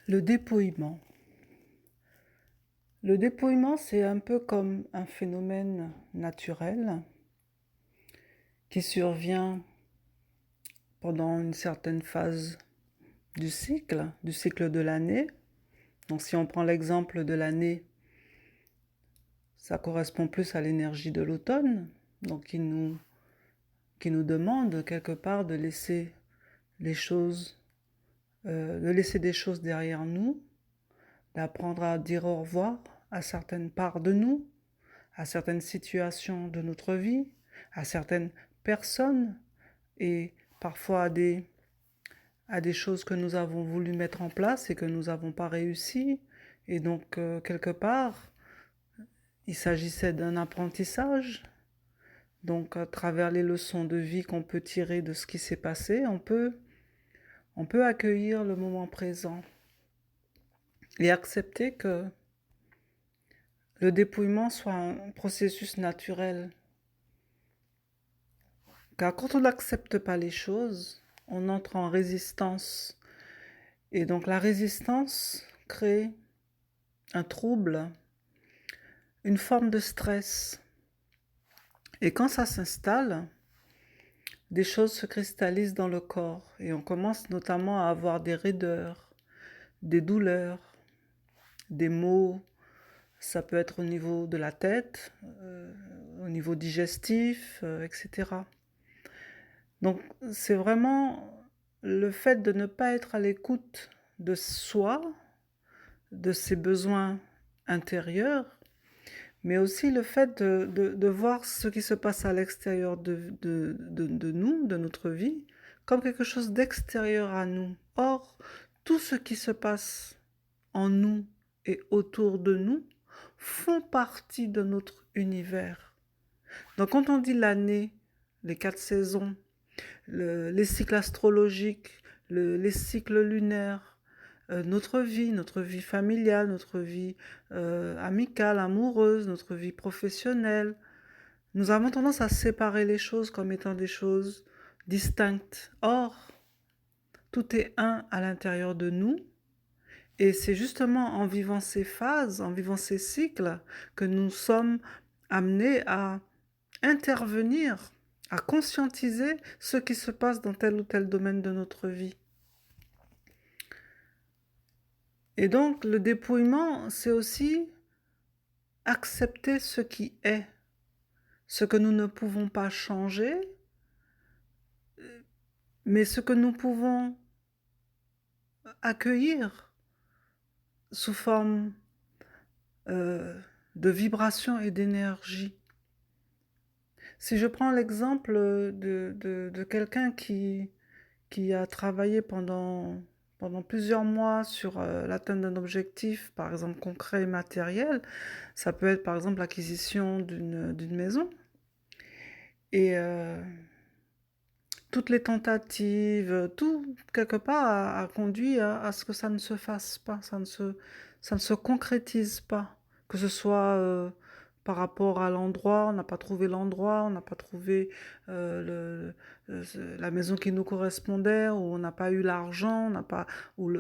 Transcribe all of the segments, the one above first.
Le dépouillement. Le dépouillement, c'est un peu comme un phénomène naturel qui survient pendant une certaine phase du cycle de l'année. Donc si on prend l'exemple de l'année, ça correspond plus à l'énergie de l'automne, donc qui nous demande quelque part de laisser les choses, de laisser des choses derrière nous, d'apprendre à dire au revoir à certaines parts de nous, à certaines situations de notre vie, à certaines personnes et parfois à des choses que nous avons voulu mettre en place et que nous n'avons pas réussi. Et donc, quelque part, il s'agissait d'un apprentissage. Donc, à travers les leçons de vie qu'on peut tirer de ce qui s'est passé, on peut accueillir le moment présent et accepter que le dépouillement soit un processus naturel. Car quand on n'accepte pas les choses, on entre en résistance. Et donc la résistance crée un trouble, une forme de stress. Et quand ça s'installe, des choses se cristallisent dans le corps et on commence notamment à avoir des raideurs, des douleurs, des maux. Ça peut être au niveau de la tête, au niveau digestif, etc. Donc c'est vraiment le fait de ne pas être à l'écoute de soi, de ses besoins intérieurs, mais aussi le fait de voir ce qui se passe à l'extérieur de nous, de notre vie, comme quelque chose d'extérieur à nous. Or, tout ce qui se passe en nous et autour de nous font partie de notre univers. Donc quand on dit l'année, les 4 saisons, les cycles astrologiques, les cycles lunaires, notre vie familiale, notre vie amicale, amoureuse, notre vie professionnelle. Nous avons tendance à séparer les choses comme étant des choses distinctes. Or, tout est un à l'intérieur de nous. Et c'est justement en vivant ces phases, en vivant ces cycles, que nous sommes amenés à intervenir, à conscientiser ce qui se passe dans tel ou tel domaine de notre vie. Et donc, le dépouillement, c'est aussi accepter ce qui est, ce que nous ne pouvons pas changer, mais ce que nous pouvons accueillir sous forme euh, de vibration et d'énergie. Si je prends l'exemple de quelqu'un qui a travaillé pendant plusieurs mois sur l'atteinte d'un objectif, par exemple concret et matériel, ça peut être par exemple l'acquisition d'une maison. Et toutes les tentatives, tout quelque part a conduit à ce que ça ne se fasse pas, ça ne se concrétise pas. Que ce soit par rapport à l'endroit, on n'a pas trouvé l'endroit, on n'a pas trouvé la maison qui nous correspondait, ou on n'a pas eu l'argent, on n'a pas, ou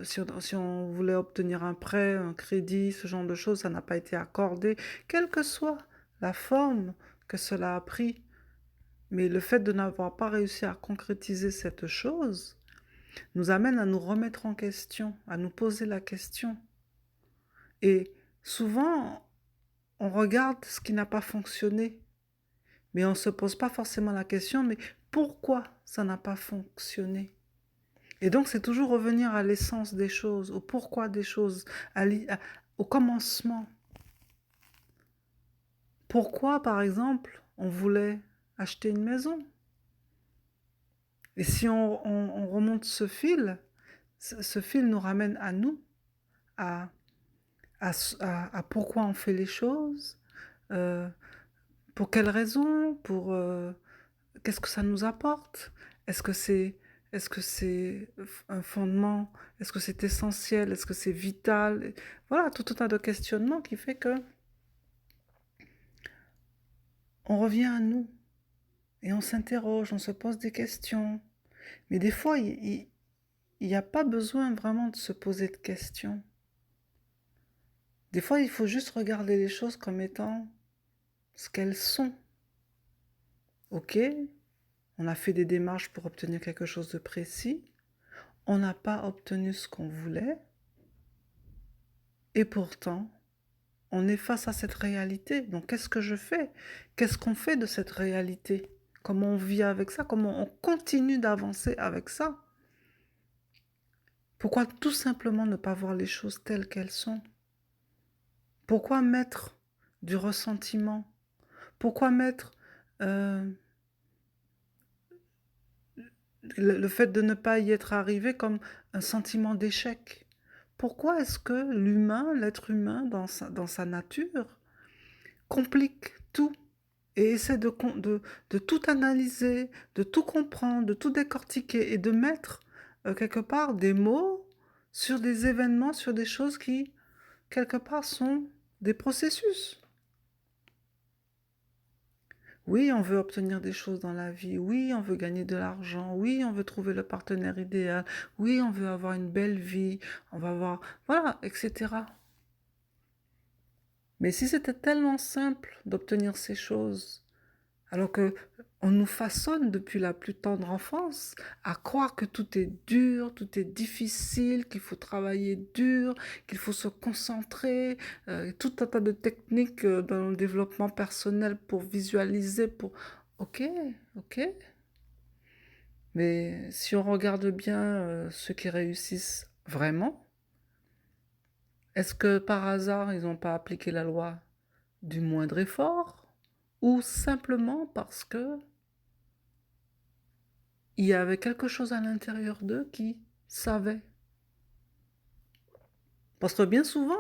si on voulait obtenir un prêt, un crédit, ce genre de choses, ça n'a pas été accordé, quelle que soit la forme que cela a pris. Mais le fait de n'avoir pas réussi à concrétiser cette chose nous amène à nous remettre en question, à nous poser la question. Et souvent, on regarde ce qui n'a pas fonctionné, mais on ne se pose pas forcément la question, mais pourquoi ça n'a pas fonctionné? Et donc, c'est toujours revenir à l'essence des choses, au pourquoi des choses, au commencement. Pourquoi, par exemple, on voulait acheter une maison? Et si on remonte ce fil, ce fil nous ramène à nous, à, à pourquoi on fait les choses, euh, pour quelles raisons, qu'est-ce que ça nous apporte. Est-ce que c'est un fondement? Est-ce que c'est essentiel? Est-ce que c'est vital? Voilà, tout un tas de questionnements qui fait que on revient à nous et on s'interroge, on se pose des questions. Mais des fois, il n'y a pas besoin vraiment de se poser de questions. Des fois, il faut juste regarder les choses comme étant ce qu'elles sont. Ok, on a fait des démarches pour obtenir quelque chose de précis, on n'a pas obtenu ce qu'on voulait, et pourtant, on est face à cette réalité. Donc, qu'est-ce que je fais? Qu'est-ce qu'on fait de cette réalité? Comment on vit avec ça? Comment on continue d'avancer avec ça? Pourquoi tout simplement ne pas voir les choses telles qu'elles sont? Pourquoi mettre du ressentiment? Pourquoi mettre euh, le fait de ne pas y être arrivé comme un sentiment d'échec? Pourquoi est-ce que l'humain, l'être humain dans sa nature, complique tout et essaie de tout analyser, de tout comprendre, de tout décortiquer et de mettre quelque part des mots sur des événements, sur des choses qui, quelque part, sont des processus? Oui, on veut obtenir des choses dans la vie. Oui, on veut gagner de l'argent. Oui, on veut trouver le partenaire idéal. Oui, on veut avoir une belle vie. On va avoir, voilà, etc. Mais si c'était tellement simple d'obtenir ces choses, alors que on nous façonne depuis la plus tendre enfance à croire que tout est dur, tout est difficile, qu'il faut travailler dur, qu'il faut se concentrer, tout un tas de techniques dans le développement personnel pour visualiser, pour... Ok, ok. Mais si on regarde bien ceux qui réussissent vraiment, est-ce que par hasard ils n'ont pas appliqué la loi du moindre effort? Ou simplement parce que il y avait quelque chose à l'intérieur d'eux qui savait. Parce que bien souvent,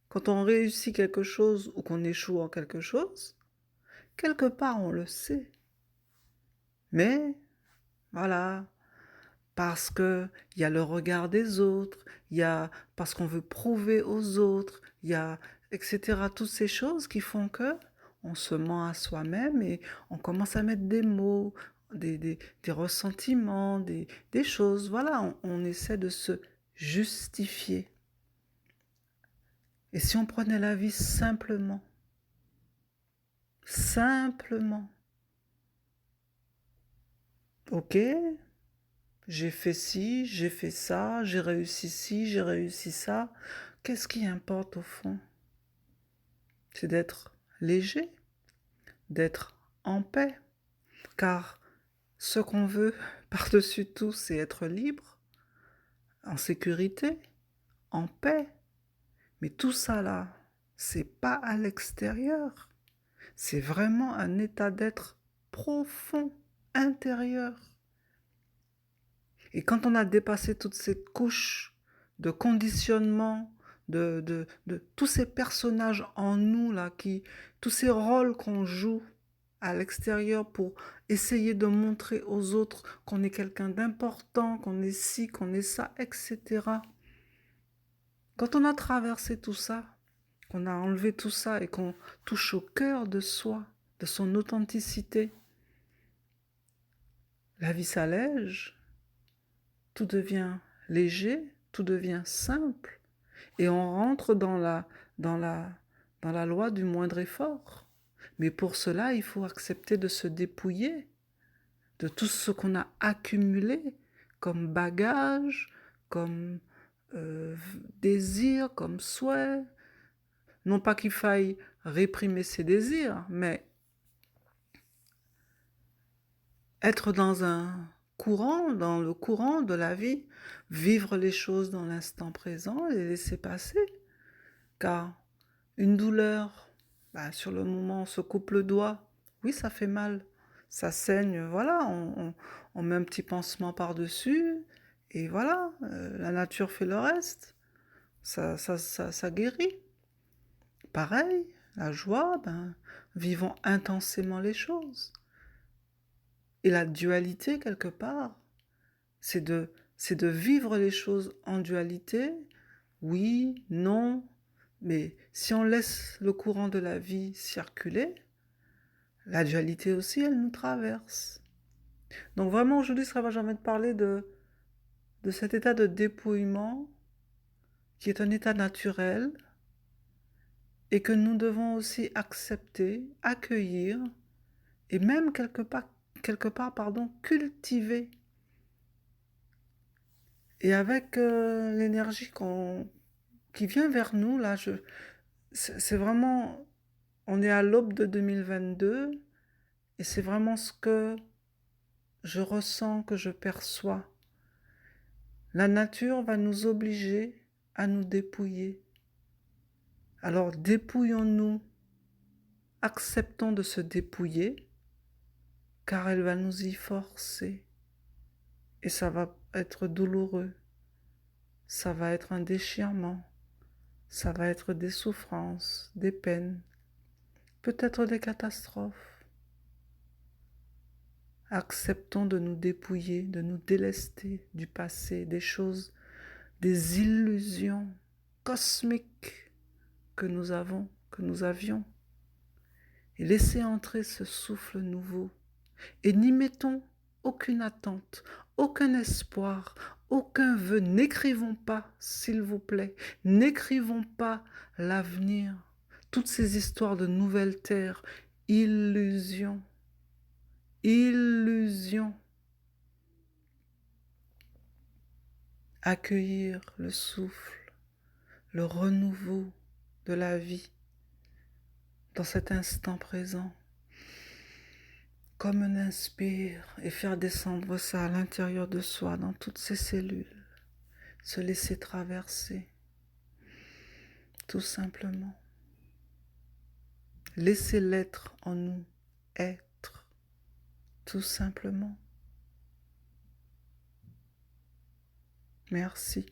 quand on réussit quelque chose ou qu'on échoue en quelque chose, quelque part on le sait. Mais voilà, parce que il y a le regard des autres, il y a parce qu'on veut prouver aux autres, il y a etc. Toutes ces choses qui font que on se ment à soi-même et on commence à mettre des mots, des ressentiments, des choses. Voilà, on essaie de se justifier. Et si on prenait la vie simplement, simplement, ok, j'ai fait ci, j'ai fait ça, j'ai réussi ci, j'ai réussi ça. Qu'est-ce qui importe au fond? C'est d'être léger, d'être en paix. Car ce qu'on veut par-dessus tout, c'est être libre, en sécurité, en paix. Mais tout ça là, c'est pas à l'extérieur. C'est vraiment un état d'être profond, intérieur. Et quand on a dépassé toute cette couche de conditionnement, de tous ces personnages en nous, là, tous ces rôles qu'on joue à l'extérieur pour essayer de montrer aux autres qu'on est quelqu'un d'important, qu'on est ci, qu'on est ça, etc. Quand on a traversé tout ça, qu'on a enlevé tout ça et qu'on touche au cœur de soi, de son authenticité, la vie s'allège, tout devient léger, tout devient simple, et on rentre dans la, dans la loi du moindre effort. Mais pour cela, il faut accepter de se dépouiller de tout ce qu'on a accumulé comme bagage, comme désir, comme souhait. Non pas qu'il faille réprimer ses désirs, mais être dans le courant de la vie, vivre les choses dans l'instant présent et les laisser passer. Car une douleur, bah, sur le moment, on se coupe le doigt. Oui, ça fait mal. Ça saigne, voilà. On met un petit pansement par-dessus. Et voilà, la nature fait le reste. Ça guérit. Pareil, la joie, ben, vivons intensément les choses. Et la dualité, quelque part, c'est de vivre les choses en dualité. Oui, non, mais si on laisse le courant de la vie circuler, la dualité aussi, elle nous traverse. Donc vraiment, aujourd'hui, ça va jamais te parler de cet état de dépouillement qui est un état naturel et que nous devons aussi accepter, accueillir et même quelque part pardon, cultiver. Et avec l'énergie qui vient vers nous, là, c'est vraiment, on est à l'aube de 2022 et c'est vraiment ce que je ressens, que je perçois. La nature va nous obliger à nous dépouiller. Alors dépouillons-nous, acceptons de se dépouiller, car elle va nous y forcer. Et ça va être douloureux, ça va être un déchirement, ça va être des souffrances, des peines, peut-être des catastrophes. Acceptons de nous dépouiller, de nous délester du passé, des choses, des illusions cosmiques que nous avons, que nous avions, et laissez entrer ce souffle nouveau. Et n'y mettons aucune attente, aucun espoir, aucun vœu. N'écrivons pas, s'il vous plaît, n'écrivons pas l'avenir. Toutes ces histoires de nouvelles terres, illusions, illusions. Accueillir le souffle, le renouveau de la vie dans cet instant présent. Comme un inspire et faire descendre ça à l'intérieur de soi, dans toutes ses cellules. Se laisser traverser, tout simplement. Laissez l'être en nous être, tout simplement. Merci.